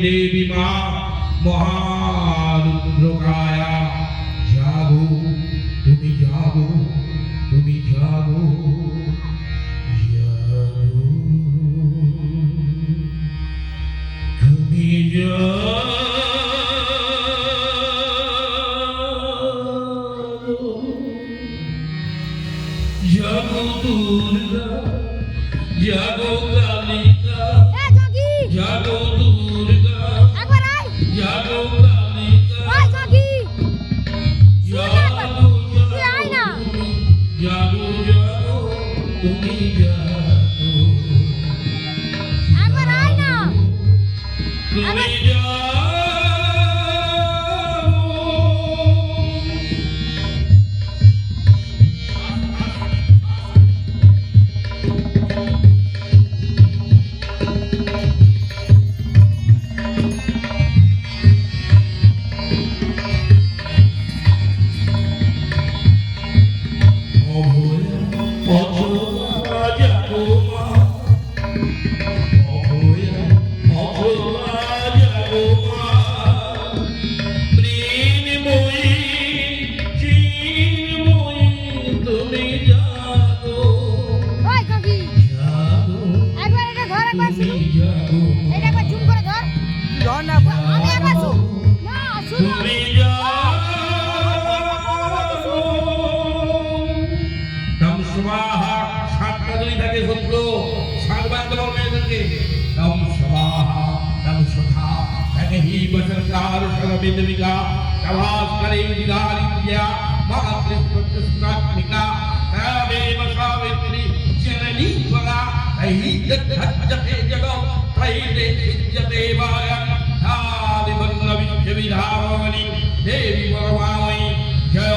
देवी माँ महारुद्रकाया जागो तुम्हें जागो तुम्हें जागो जागो तुम्हें जागो जागो दुर्गा जागो कालिका जागो दुर्गा जागो कालिका जागो जागो जागो तुम्हें जागो तुम्हें जागो देवी वरमामयी जय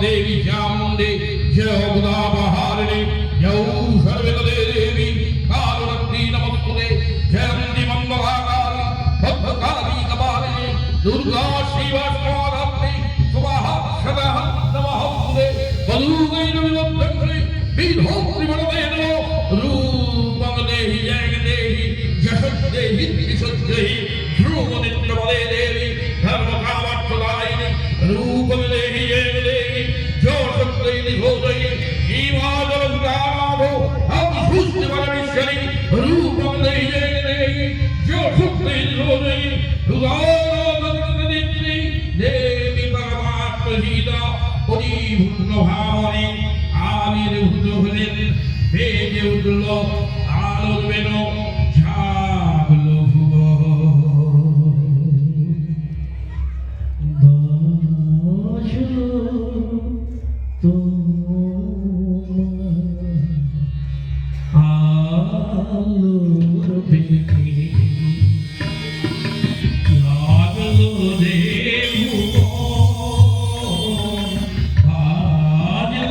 देवी चामुंडे जय बुधाबहारिणी जय सर्वगदे देवी कारुणत्री नमस्ते जय मंगलाकारी भद्रकाली कपालिनी दुर्गा शिवा स्वाधात्री स्वाहा सदा नमस्ते बलुगैरविवत्तंत्री वीरहोत्री वरदे नमो रूपं देहि जय देहि यशः देहि विशुद्धि ध्रुवनित्रवदे देवी धर्मकामर्थदायिनी रूपं देहि जय देहि जोषत्रय निधोदय ईमादरंगाभो हम सुष्टि परमेश्वरी रूपं देहि जय देहि जोषत्रय निधोदय दुर्गावती देवी परमात्महीता परिपूर्ण भावने आविर्भूत हलेन भेजे उठलो आलो बेनो जागलो भुवो बाजलो आलो बेनी जागलो देवो बाजलो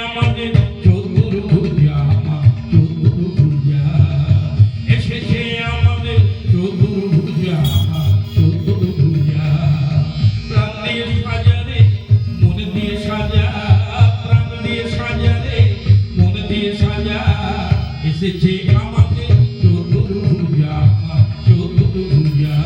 আমাদের চতুর্ভুজা মা চতুর্ভুজা এসেছে আমাদের চতুর্ভুজা মা চতুর্ভুজা প্রাণ দিয়ে সাজা রে মন দিয়ে সাজা প্রাণ দিয়ে সাজা রে মন দিয়ে সাজা এসেছে আমাদের চতুর্ভুজা মা চতুর্ভুজা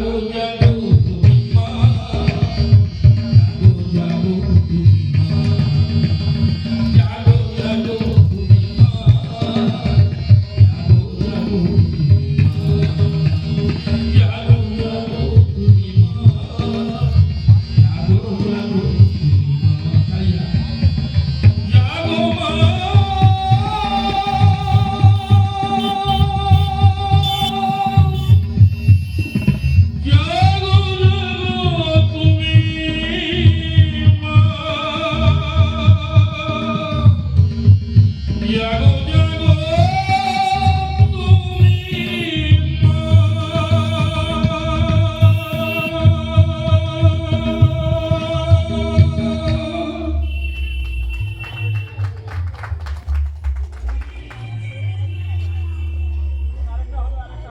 Hallelujah.